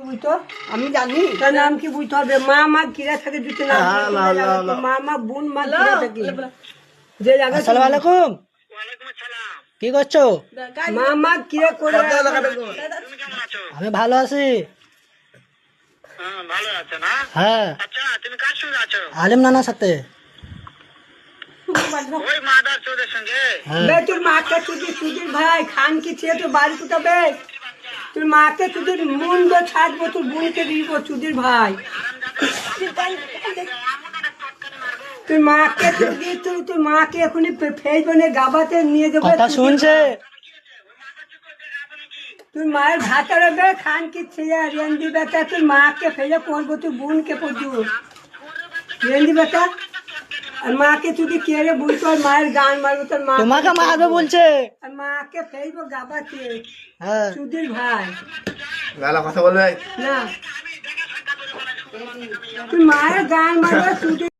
বুঝতো আমি জানি তার নাম কি বুঝতে হবে। মা মা কিরা থাকে দুটো নাম, মা মা বোন মা কিরা থাকে যে জায়গা। আসসালামু আলাইকুম। কি করছো? মা মা কিরা করে। আমি ভালো আছি। ভালো আছে না? হ্যাঁ, আচ্ছা, তুমি কার সঙ্গে আছো? আলিম নানার সাথে। ওই মাদার চোদের সঙ্গে? হ্যাঁ। বে তোর মাকে তুদির ভাই খান কি ছে তোর বাড়ি কোথাবে? তোর মাকে তুদির মুন্ড ছাড়বো, তোর বোনকে দিব তুদির ভাই। তোর মাকে তুই তোর মাকে এখনই ফেসবনে গাবাতে নিয়ে যাবো। কথা শুনছে? তুই মায়ের ভাতে রবে খান কি ছেলে রেন্দি বেটা। তোর মাকে ফেলে করবো, তুই বোনকে পড়বো রেন্দি বেটা। আর মাকে তুই কেড়ে বুঝতো আর মায়ের গান মারবো তোর মা। তোমাকে মারবে বলছে। আর মাকে ফেলবো গাবাতে হ্যাঁ। সুধীর ভাই। গালা কথা বলবে না তুই মায়ের গান মারবো সুধীর।